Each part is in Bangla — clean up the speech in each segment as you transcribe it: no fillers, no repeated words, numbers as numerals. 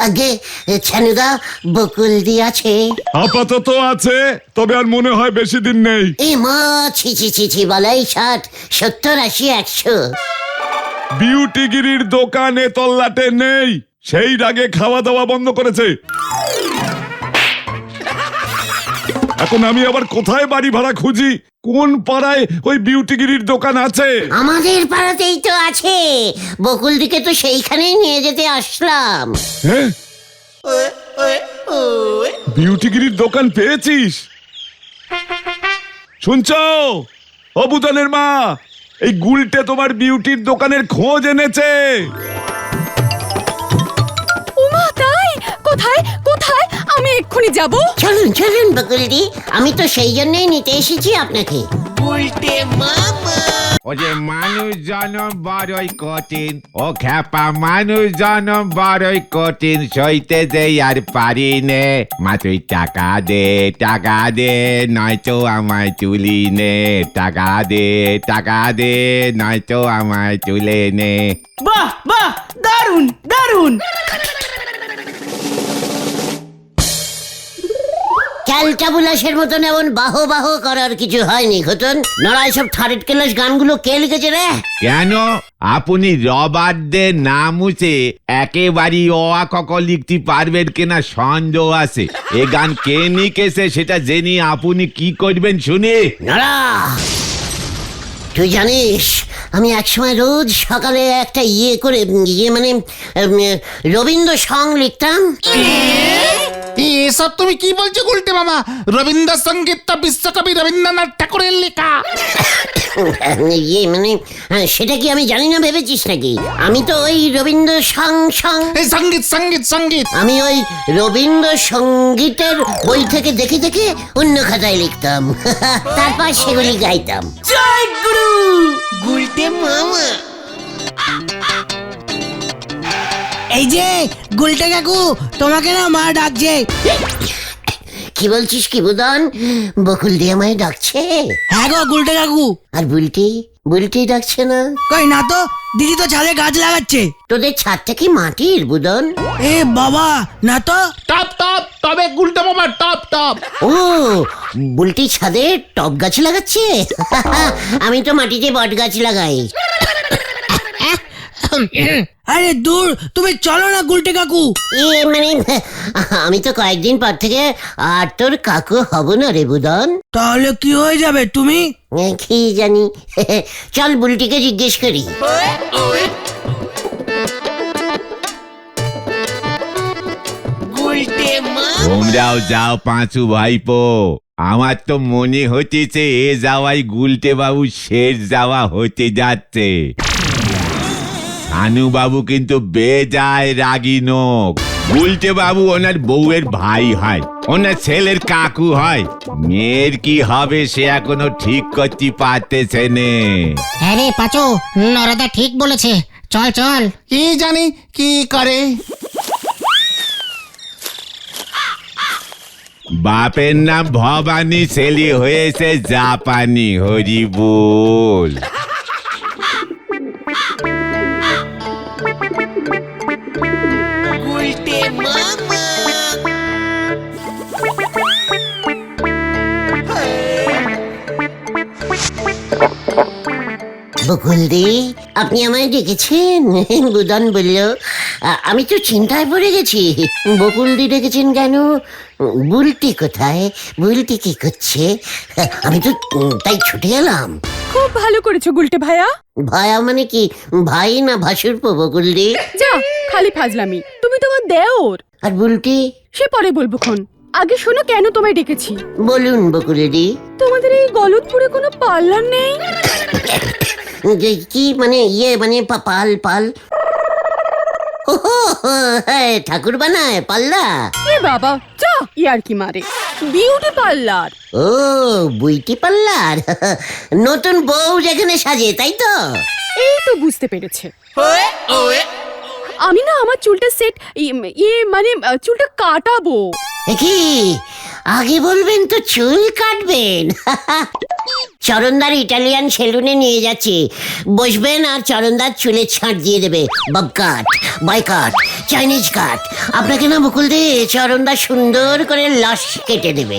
আগে ছানুদা বকুলদি আছে? আপাতত আছে, তবে আর মনে হয় বেশি দিন নেই। এই মা, ছি ছি ছি ছি, বলাই 60, 70, 80, 100। বিউটিগিরির দোকানে তল্লাটে নেই, সেই রাগে খাওয়া দাওয়া বন্ধ করেছে। এখন আমি আবার কোথায় বাড়ি ভাড়া খুঁজি? কোন পাড়ায় ওই বিউটিগিরির দোকান আছে? আমাদের পাড়াতেই তো আছে। বকুলদিকে তো সেইখানেই নিয়ে যেতে আসলাম। হ্যাঁ, বিউটিগিরির দোকান পেয়েছিস? শুনছো ও বুদনের মা, এই গুলটে তোমার বিউটির দোকানের খোঁজ এনেছে। উমা, তাই? কোথায় কোথায়? আমি এক্ষুনি যাব। চলুন চলুন বকুলদি, আমি তো সেই জন্যই নিতে এসেছি আপনাকে। ও যে মানুষ জনম বড়ই কঠিন, ও খ্যাপা মানুষ জনম বড়ই কঠিন, সইতে দেই আর পারি নে। মা তুই টাকা দে নয়তো আমায় তুলি নে। টাকা দে নয়তো আমায় তুলে নে। বাহ বাহ, দারুণ দারুণ। ক্যালটা বুলাসের মতন এমন বাহ বাহ করার কিছু হয়নি ঘটন। নড়াই সব থার্ড ক্লাস গানগুলো কে লিখেছে রে? কেন আপনি রবারদের নাম মুছে একেবারেই অ আ ক খ লিখতে পারবেন কিনা সন্দেহ আছে। এ গান কে লিখেছে সেটা জেনে আপনি কি করবেন শুনি? নড়া, তুই জানিস আমি একসময় রোজ সকালে একটা মানে রবীন্দ্র সং লিখতাম। এসব তুমি কি বলছো গুলটে মামা? রবীন্দ্রসঙ্গীত তো বিশ্বকবি রবীন্দ্রনাথ ঠাকুরের লেখা। মানে সেটা কি আমি জানি না ভেবেছিস নাকি? আমি তো ওই রবীন্দ্র সঙ্গীত সঙ্গীত সঙ্গীত আমি ওই রবীন্দ্র সঙ্গীতের বই থেকে দেখে দেখে অন্য খাতায় লিখতাম। তারপর সেগুলি গাইতাম। জয় গুরু গুলটে মামা। এই যে গুলটে কাকু, তোমাকে না মা ডাকছে। কি বলছিস কি বুদন? বকুল দিয়ে আমায় ডাকছে? হ্যাঁ গো গুলটে কাকু। আর বুলটি ডাকছে না? কই না তো, দিদি তো ছাদে গাছ লাগাচ্ছে। তোদের ছাদটা কি মাটির বুদন? এ বাবা, না তো। টপ টপ, তবে গুলটে মামা টপ টপ। ও, বুলটি ছাদে টব গাছ লাগাচ্ছে। আমি তো মাটিতে বট গাছ লাগাই। আরে দূর, তুমি চলো না গুলটে কাকু। মানে আমি তো কয়েকদিন পর থেকে আর তোর কাকু হব না রে বুদন। তাহলে কি হয়ে যাবে তুমি? কি জানি। চল বুলটিকে জিজ্ঞেস করি। তোমরাও যাও পাঁচু ভাইপো, আমার তো মনে হতেছে এ যাওয়াই গুলটে বাবু শেষ যাওয়া হতে যাচ্ছে। শানু বাবু কিন্তু বেজায় রাগী নোক। গুলটে বাবু ওনার বউয়ের ভাই হয়, ওনার ছেলের কাকু হয়। মেয়ের কি হবে সে এখনো ঠিক করতে পারতেছে নে। আরে পাচু, নরদা ঠিক বলেছে, চল চল। কি জানি কি করে। বাপের নাম ভবানী, ছেলে হয়েছে জাপানি। হরি বল। গুলটে মামা। বকুলদি, আপনি আমায় ডেকেছেন? বুদন বলল। আমি তো চিন্তায় পড়ে গেছি। বকুলদি ডেকেছেন কেন? বুলটি কোথায়? বুলটি কি করছে? আমি তো তাই ছুটে এলাম। খুব ভালো করেছো গুলটে ভাইয়া। ভায়া মানে কি, ভাই না ভাসুরপো বকুলদি? যা, খালি ফাজলামি। তুমি তোমার দেওর। আর বুলটি? সে পরে বলবো খন। আগে শোনো কেন তোমায় ডেকেছি। বলুন বকুলদি। তোমাদের এই গলতপুরে কোনো পার্লার নেই? কি মানে মানে পাল ঠাকুর বানায় পাল্লা? এ বাবা, যা ইয়ার কি মারে। Beauty parlour. ও, বুইটি পার্লার। নতুন বউ যেখানে সাজে, তাই তো? এই তো বুঝতে পেরেছে। আমি না আমার চুলটা সেট মানে চুলটা কাটাবো। কি আগে বলবেন তো চুল কাটবেন। চরণদার ইটালিয়ান সেলুনে নিয়ে যাচ্ছি, বসবেন আর চরণদার চুলে ছাঁট দিয়ে দেবে। বব কাট, বয় কাট, চাইনিজ কাট। আপনাকে না বকুল দে চরণদার সুন্দর করে লস কেটে দেবে।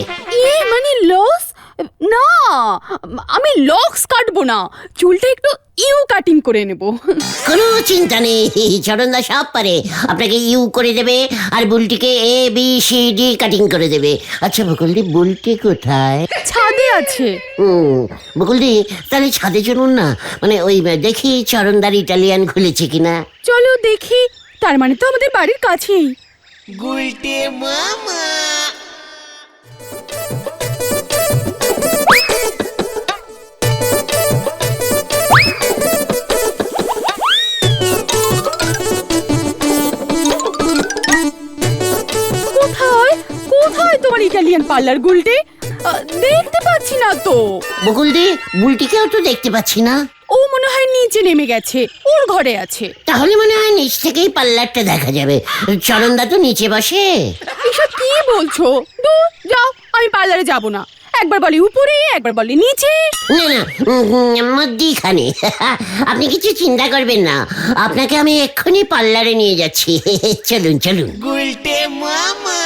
মানে লস? না, আমি লক্স কাটবো না, চুলটা একটু ইউ কাটিং করে নেব। কোনো চিন্তা নেই, চরণদা সব পারে। আপনাকে ইউ করে দেবে আর বুলটিকে ABCD কাটিং করে দেবে। আচ্ছা বকুলদি, বুলটি কোথায়? ছাদে আছে। বকুলদি তাহলে ছাদে চলুন না, মানে ওই দেখি চরণদার ইটালিয়ান খুলেছে কিনা। চলো দেখি, তার মানে তো আমাদের বাড়ির কাছেই। গুলটে মামা। কোথায় কোথায় তোমার ইটালিয়ান পার্লার গুলটে? দেখতে পাচ্ছি না তো। বকুলদি, বুলটিকেও তো দেখতে পাচ্ছি না। ও মনে হয় নিচে নেমে গেছে, ওর ঘরে আছে। তাহলে মনে হয় নিচ থেকেই পার্লারটা দেখা যাবে। চরণদা তো নিচে বসে। এসব কি বলছো? দূর যাও, আমি পার্লারে যাব না। একবার বলি উপরে, একবার বলি নিচে। না না, মধ্যিখানে। আপনি কিছু চিন্তা করবেন না, আপনাকে আমি এক্ষুনি পার্লারে নিয়ে যাচ্ছি। চলুন চলুন। গুলটে মামা।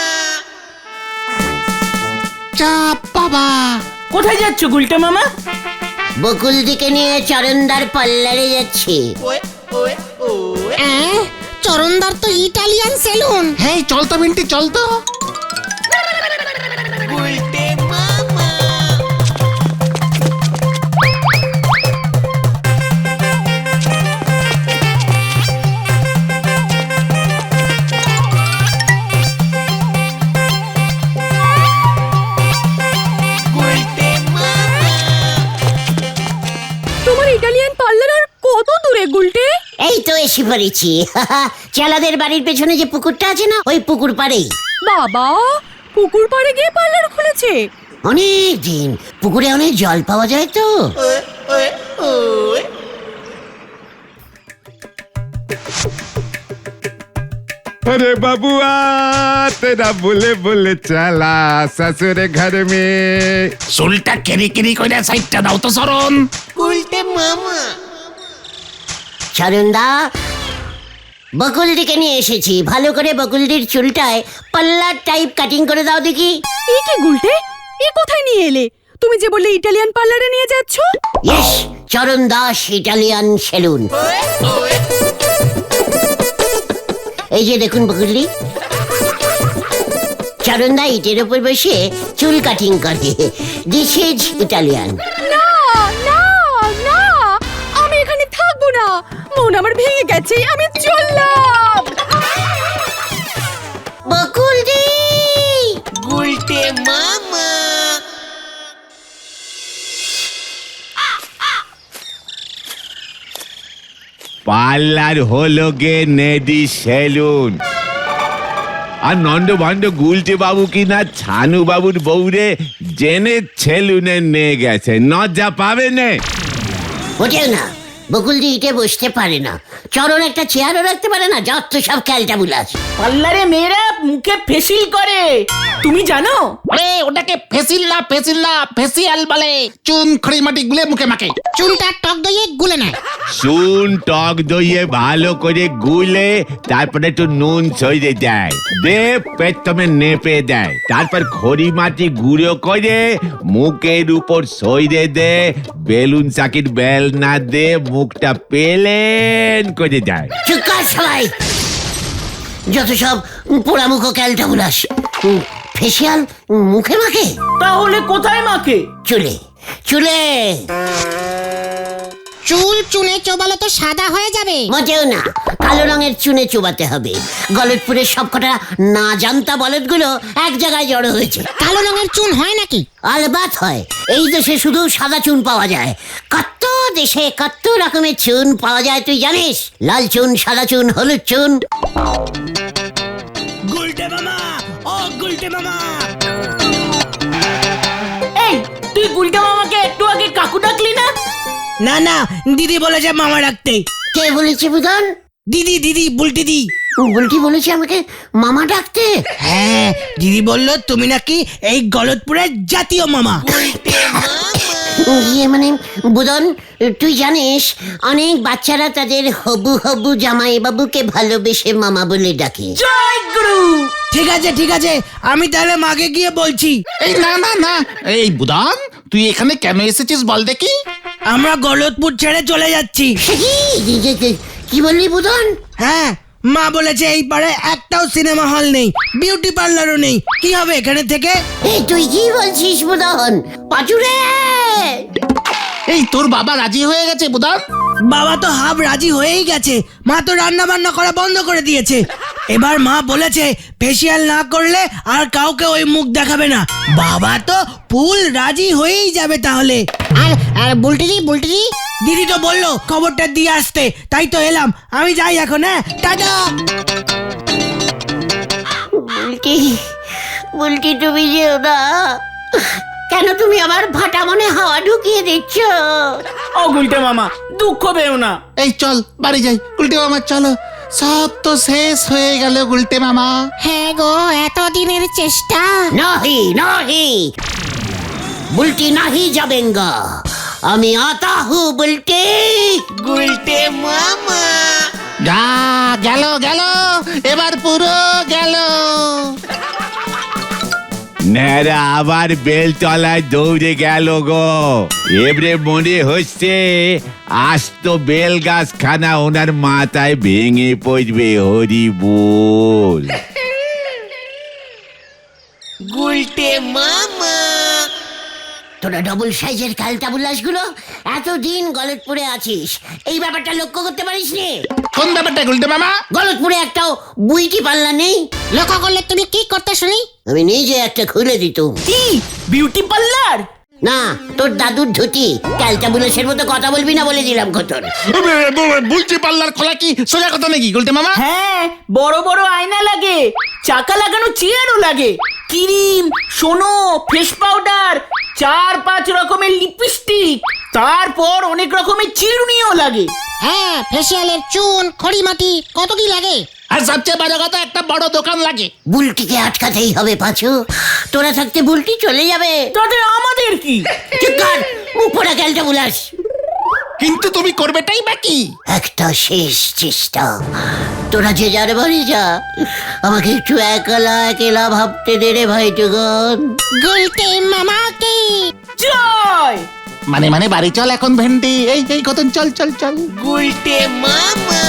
চাপ বাবা। কোথায় যাচ্ছ গুলটে মামা? বকুল দিকে নিয়ে চরণদার পার্লারে যাচ্ছি। Way way way. চরণদার তো ইটালিয়ান সেলুন। হ্যাঁ চল তো মিন্টি, চল তো। গুলটে মামা। গুলটে মামা। তোমার ইটালিয়ান পার্লার আর কত দূরে গুলটে? এই তো এসে পড়েছি। চেলাদের বাড়ির পেছনে যে পুকুরটা আছে না, ওই পুকুর পাড়েই। বাবা, পুকুর পাড়ে গিয়ে পার্লার খুলেছে? অনেক দিন, পুকুরে অনেক জল পাওয়া যায় তো। Way way way. अरे बबुआ तेरा बोले बोले चला ससुर घर में। চুলটা কেরি কেরি কইরা সাইডটা দাও তো চরণ। গুলটে মামা। চরণদা, বকুলদিকে নিয়ে এসেছি। ভালো করে বকুলদির চুলটায় পাল্লার টাইপ কাটিং করে দাও দেখি। এ কি গুলটে, এ কোথায় নিয়ে এলে? তুমি যে বললে ইটালিয়ান পার্লারে নিয়ে যাচ্ছ। ইয়েস, চরণ দাস ইটালিয়ান সেলুন। এই যে দেখুন বকুলদি, চরণদা ইটের উপর বসে চুল কাটিং করে। This is Italian. না না না, আমি এখানে থাকবো না, মন আমার ভেঙে গেছে, আমি চললাম। বকুলদি, গুলটে মামা। পার্লার হলো গে নেডি সেলুন। আর নন্দ ভন্ড গুলটে বাবু কিনা ছানু বাবুর বউরে জেনে সেলুনে নিয়ে গেছে। লজ্জা পাবে না? ওঠেও না, বকুলদি ইটে বসতে পারে না। চরণ একটা চেয়ারও রাখতে পারে না। যত সব খেলটা বুলাস। পার্লারে মেয়েরা মুখে ফেসিল করে, তুমি জানো? আরে ওটাকে ফেসিয়াল বলে। চুন খড়ি মাটি গুলে মুখে মাখে। চুনটা টক দইয়ে গুলে নেয়। চুন টক দইয়ে ভালো করে গুলে তারপরে একটু নুন ছড়িয়ে দেয়, দে পেটমে নেপে দেয়, তারপর খড়ি মাটি গুঁড়ো করে মুখের উপর ছড়িয়ে দে, বেলুন চাকির বেল না দে মুখটা পেলেন করে দেয়। চুপ কর সবাই, যত সব পোড়ামুখ ক্যালটা বুলাস। ফেসিয়াল মুখে মাখে? তাহলে কোথায় মাখে? চুলে, চুলে। চুল চুনে চোবালে তো সাদা হয়ে যাবে। মোটেও না, কালো রঙের চুনে চুবাতে হবে। গলতপুরের সবকটা না জানতা বলদগুলো এক জায়গায় জড়ো হয়েছে। কালো রঙের চুন হয় নাকি? আলবাত হয়। এই দেশে শুধু সাদা চুন পাওয়া যায়। কত দেশে কত রকমের চুন পাওয়া যায় তুই জানিস? লাল চুন, সাদা চুন, হলুদ চুন। গুলটে মামা, ও গুলটে মামা। এই, তুই গুলটে মামাকে একটু আগে কাকু ডাকলি না? না না, দিদি বলেছে মামা ডাকতে। কে বলেছে বুধন? দিদি দিদি বুলটি দি। বুলটি বলেছে আমাকে মামা ডাকতে। হ্যাঁ, দিদি বললো তুমি নাকি এই গলতপুরের জাতীয় মামা। ইয়ে মানে বুদন, তুই জানিস অনেক বাচ্চারা তাদের হবু হবু জামাই বাবুকে ভালোবেসে মামা বলে ডাকে। জয় গুরু। ঠিক আছে, আমি তাহলে মাকে গিয়ে বলছি। এই না না না, এই বুদান তুই এখানে কেন এসেছিস বল দেখি। আমরা গলতপুর ছেড়ে চলে যাচ্ছি। কি বললি বুদন? হ্যাঁ, মা বলেছে এই পাড়ে একটাও সিনেমা হল নেই, বিউটি পার্লারও নেই। কি হবে এখানে থেকে? এই তুই কি বলছিস বুদন? পাচুরে, এই তোর বাবা রাজি হয়ে গেছে বুদান। বাবা তো হাফ রাজি হয়েই গেছে, মা তো রান্না বান্না করা বন্ধ করে দিয়েছে। এবার মা বলেছে ফেসিয়াল না করলে আর কাউকে ওই মুখ দেখাবে না। বাবা তো ফুল রাজি হয়েই যাবে তাহলে। আর আর বুলটিদি দিদি তো বললো খবরটা দিয়ে আসতে, তাই তো এলাম। আমি যাই এখন, হ্যাঁ, টাটা। বুলটি তুমি যেও না। কেন তুমি আমার ফাটা মনে হাওয়া ঢুকিয়ে দিচ্ছ? ও গুলটে মামা, দুঃখ পেও না। এই চল বাড়ি যাই গুলটে মামা, চলো। সব তো শেষ হয়ে গেল গুলটে মামা। হ্যাঁ গো, এতদিনের চেষ্টা। नहीं बुल्टी नहीं जाबेंगा। আমি आता हूँ बुल्टी। গুলটে মামা। যা গেল গেল, এবার পুরো গেল। নেড়া আবার বেলতলায় দৌড়ে গেল গো। এবারে মনে হচ্ছে আজ তো বেল গাছ খানা ওনার মাথায় ভেঙে পড়বে। হরি বল। গুলটে মামা। তোরা ডবল সাইজের ক্যালটাবুলাস গুলো এতদিন গলতপুরে আছিস, এই ব্যাপারটা লক্ষ্য করতে পারিস নি? কোন ব্যাপারটা গুলটে মামা? গলতপুরে একটাও বুইটি পাল্লা নেই। লক্ষ্য করলে তুমি কি করতে শুনি? আমি নিজে একটা খুলে দিতুম। কি বিউটি পার্লার? না, তোর দাদুর ধুতি। ক্যালটাবুলাসের মতো কথা বলবি না বলে দিলাম খতর। বুলটি পাল্লার খোলা কি সোজা কথা নাকি গুলটে মামা? হ্যাঁ, বড় বড় আয়না লাগে, চাকা লাগানো চেয়ারও লাগে, ক্রিম, সোনো, ফেস পাউডার, 4-5 রকমের লিপস্টিক, তারপর অনেক রকমের চিরুনিও লাগে। হ্যাঁ, ফেসিয়ালের চুন, খড়িমাটি, কত কি লাগে। আর সবচেয়ে বড় কথা, একটা বড় দোকান লাগে। বুলটিকে আটকাতেই হবে পাঁচু। তোরা থাকতে বুলটি চলে যাবে। তাতে আমাদের কি? চুপ কর, মুখ পড়া ক্যালটাবুলাস। কিন্তু তুমি করবেটাই বাকি। একটা শেষ চেষ্টা। তোরা যে যার বাড়ি যা, আমাকে একটু একলা ভাবতে দে রে ভাইটুগন। গুলটে মামাকে জয়। মানে বাড়ি চল এখন ভেন্ডি। এই কতন, চল চল চল। গুলটে মামা।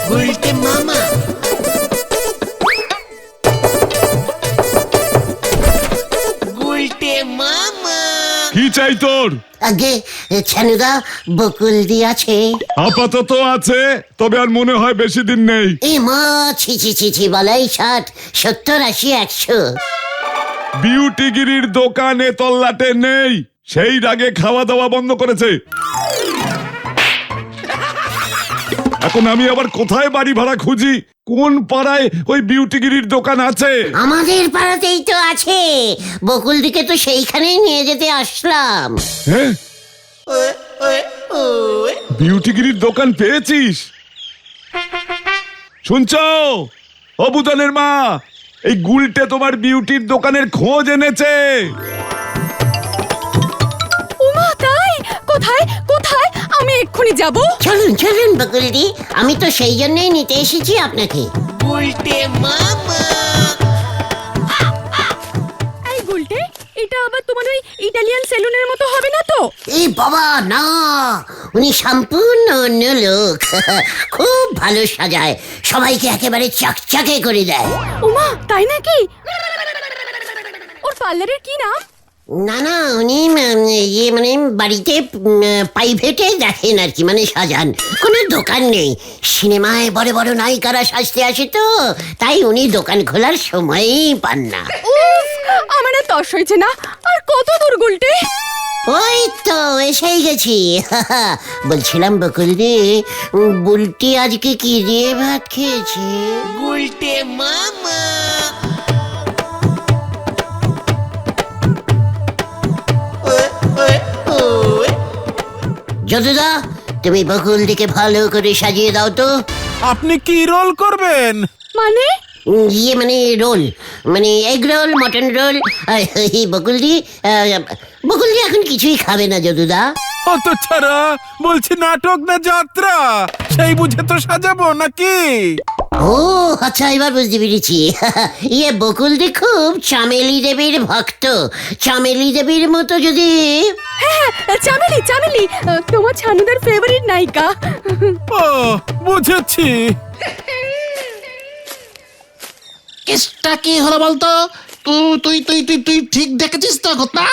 গুলটে মামা। গুলটে মামা। কি চাই তোর? আগে ছানুদা বকুলদি আছে? আপাতত আছে, তবে আর মনে হয় বেশি দিন নেই। এ মা, ছি বলাই 60, 70, 80, 100। বিউটিগিরির দোকানে তল্লাটে নেই, সেই রাগে খাওয়া দাওয়া বন্ধ করেছে। এখন আমি আবার কোথায় বাড়ি ভাড়া খুঁজি? কোন পাড়ায় ওই বিউটিগিরির দোকান আছে? আমাদের পাড়াতেই তো আছে। বকুলদিকে তো সেইখানেই নিয়ে যেতে আসলাম। হ্যাঁ, বিউটিগিরির দোকান পেয়েছিস? শুনছো ও বুদনের মা, এই গুলটে তোমার বিউটির দোকানের খোঁজ এনেছে। ওমা, তাই? কোথায় কোথায়? আমি এক্ষুনি যাব। চলুন বকুলদি, আমি তো সেই জন্যই নিতে এসেছি আপনাকে। গুলটে মামা। এই গুলটে, এটা আবার তোমার ওই ইটালিয়ান সেলুনের মতো হবে না তো? এই বাবা না, উনি সম্পূর্ণ অন্য লোক। খুব ভালো সাজায়, সবাইকে একেবারে চকচকে করে দেয়। ওমা, তাই নাকি? ওর পার্লারের কি নাম? না উনি মানে বাড়িতে প্রাইভেটে দেখেন আর কি, মানে সাজান। কোনো দোকান নেই। সিনেমায় বড় বড় নায়িকারা সাজতে আসে তো, তাই উনি দোকান খোলার সময়ই পান না। উফ, আমার আর তর সইছে না। আর কত দূর গুলটে? ওই তো এসেই গেছি। বলছিলাম বকুলদি, বুলটি আজকে কি দিয়ে ভাত খেয়েছে? গুলটে মামা। যদুদা, তুমি বকুলদিকে ভালো করে সাজিয়ে দাও তো। আপনি কি রোল করবেন? মানে ইয়ে মানে রোল, মানে এগ রোল, মটন রোল। বকুলদি এখন কিছুই খাবে না যদুদা। অত ছাড়া বলছি নাটক না যাত্রা, সেই বুঝে তো সাজাবো নাকি? ও আচ্ছা, এবার বুঝতে পেরেছি। ইয়ে বকুলদি খুব চামেলি দেবীর ভক্ত। চামেলি দেবীর মতো যদি হ্যাঁ, চামেলি চামেলি তোমার ছানুদার ফেভারিট নায়িকা। ও বুঝেছি। কেসটা কি হলো বলতো? তুই তুই তুই তুই ঠিক দেখেছিস তো ঘটনা?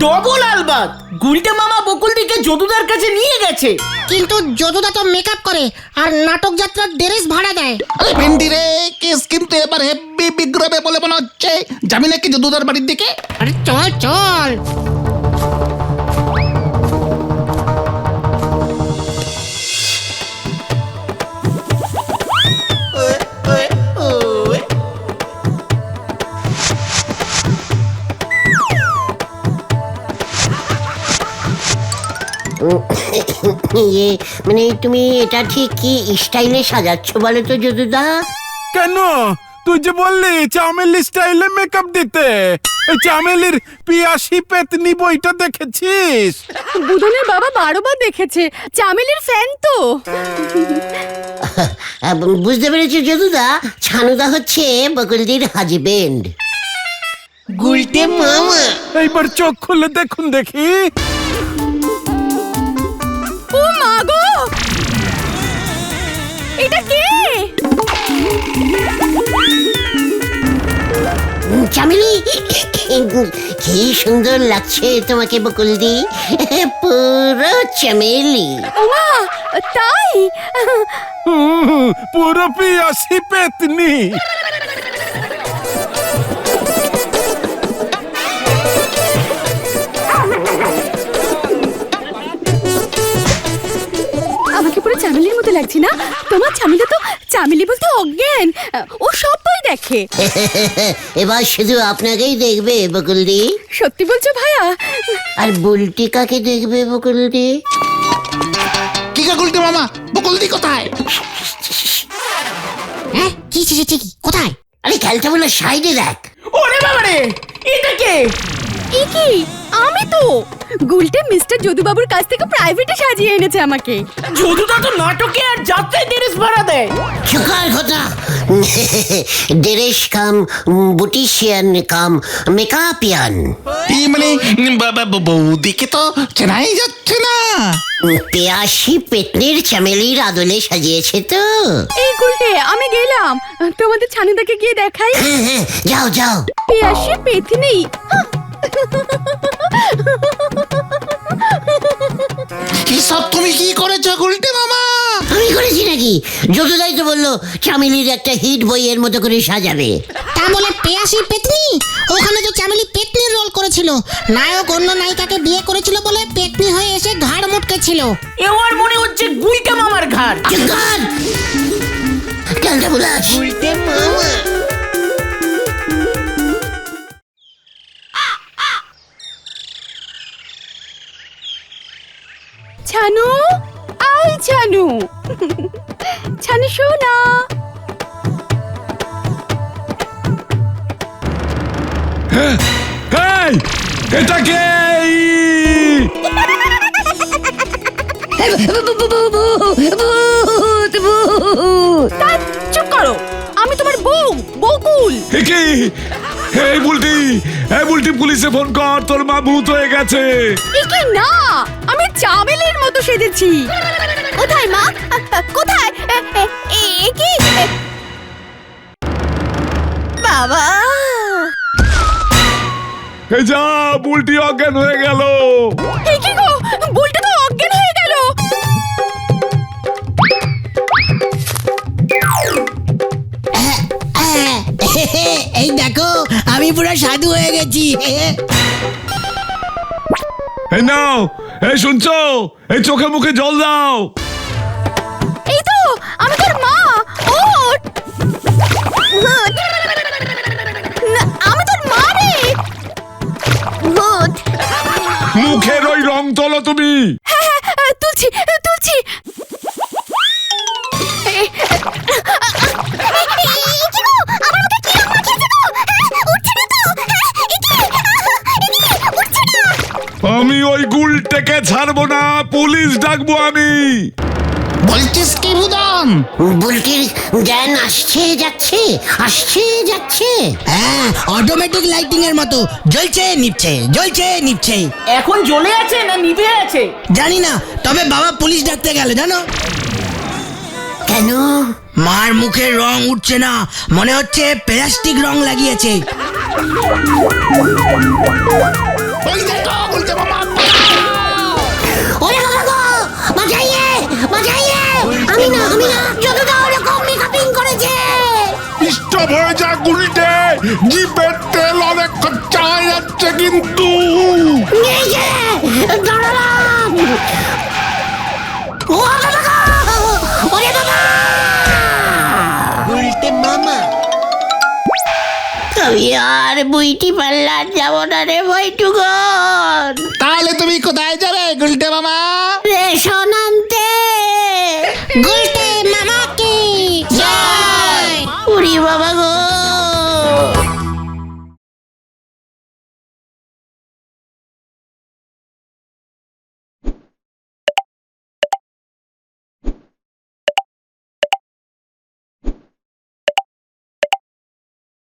ডবল আলবাত গুলটে মামা বকুলদিকে যদুদার কাছে নিয়ে গেছে। কিন্তু যদুদা তো মেকআপ করে আর নাটক যাত্রার ড্রেস ভাড়া দেয়। আরে ভেন্ডি রে, কেস কিন্তু এবার হেব্বি বিগ্রবে বলে মনে হচ্ছে। যাবি নাকি যদুদার বাড়ির দিকে? আরে চল চল। ইয়ে মানে তুমি এটা ঠিক কি স্টাইলে সাজাচ্ছ বলো তো যদুদা? কেন? তুই যে বললি চামেলি স্টাইলে মেকআপ দিতে, এই চামেলির পিয়াসি পেতনি বইটা দেখেছিস? বুধনের বাবা 12 বার দেখেছে, চামেলির ফ্যান তো। বুঝতে পেরেছি যদুদা, ছানুদা হচ্ছে বকুলদির হাজবেন্ড। গুলটে মামা। এইবার চোখ খুলে দেখুন দেখি। ও মা গো, এটা কে? চামেলি, কি সুন্দর লাগছে তোমাকে বকুলদি, পুরো চামেলি। ওমা, তাই? পুরো পিয়াসি পেতনি। আমাকে পুরো চামেলির মতো লাগছে না? তোমার চামেলি তো চামেলি বলতে অজ্ঞান, ও সব বই দেখে। এবার শুধু আপনাকেই দেখবে বকুলদি। সত্যি বলছো ভাইয়া? আর বুলটি কাকে দেখবে বকুলদি? কি গা গুলটে মামা, বকুলদি কোথায়? হ্যাঁ, কি কোথায়? আরে খেলতে বলে সাইডে দেখ। ওরে বাবারে, এটা কে? এ কি? আমি তো গুলটে মিস্টার যদুবাবুর কাছ থেকে প্রাইভেটে সাজিয়ে এনেছে আমাকে। যদুদা তো নাটকে আর যাত্রায় ড্রেস ভাড়া দেয়। সুকার কথা। ডেরেশ কাম বুটিশিয়ান কাম মেকআপিয়ান। এই মানে বৌদিকে তো চেনাই যাচ্ছে না। পেয়াসি পেটনির চামেলির আদলে সাজিয়েছে তো। এই গুলটে, আমি গেলাম, তোমাদের ছানুদাকে গিয়ে দেখাই। হ্যাঁ হ্যাঁ, যাও যাও। পেয়াসি পেথনি। এসব তুমি কি করেছো গুলটে মামা? আমি করেছি নাকি? যদুদাই তো বললো চামেলির একটা হিট বইয়ের মতো করে সাজাবে। তা বলে পেয়াসি পেতনি? ওখানে তো চামেলি পেতনির রোল করেছিল। নায়ক অন্য নায়িকাকে বিয়ে করেছিল বলে পেতনি হয়ে এসে ঘাড় মুটকেছিল। এবার মনে হচ্ছে গুলটে মামার ঘাট। সুকার খেলতে বলে গুলটে মামা। ছানু, আই ছানু, ছানু শোনা। এই, এটা কে? তা চুপ করো, আমি তোমার বউ বকুল। এ কি? এই বুলটি পুলিশে ফোন কর, তোর মা ভূত হয়ে গেছে। এ কি না, আমি চামেলির মতো সেজেছি। কোথায় মা? কোথায়? এ কি? বাবা, এই যা, বুলটি অজ্ঞান হয়ে গেল। এ কি গো, বুলটা তো অজ্ঞান হয়ে গেল। এই দেখো, আমি পুরো সাধু হয়ে গেছি। এই নাও, এই শুনছো? এই চোখে মুখে জল দাও। এই তো আমি তোর মা। ওঠ। না, আমি তোর মা রে। ওঠ। মুখের ওই রং তোলো তুমি। হ্যাঁ, তুলছি তুলছি আমি ওই গুলটেকে ছাড়বো না, পুলিশ ডাকবো আমি। বলছিস কি বুদন? বুলটির জ্ঞান আসছে যাচ্ছে, আসছে যাচ্ছে। হ্যাঁ, অটোমেটিক লাইটিং এর মতো জ্বলছে নিভছে, জ্বলছে নিভছে। এখন জ্বলে আছে না নিভে আছে? জানি না, তবে বাবা পুলিশ ডাকতে গেল জানো। কেন? মার মুখের রং উঠছে না, মনে হচ্ছে প্লাস্টিক রং লাগিয়েছে। ওই দেখো উল্টে মামা। ওরে বাবা গো, বাঁচাইয়ে বাঁচাইয়ে। আমি না যতটা ওরকম মেকআপিং করেছে। স্টপ হয়ে যা গুলটে, জিপের তেল অনেক খরচা হয়ে যাচ্ছে কিন্তু। এই যে দাঁড়ালাম। ও বাবা গো, ওরে বাবা। উল্টে মামা। আমি আর বুইটি পাল্লার যাবো না রে বৈঠুগন। তাহলে তুমি কোথায় যাবে গুলটে মামা? রেশন আনতে। গুলটে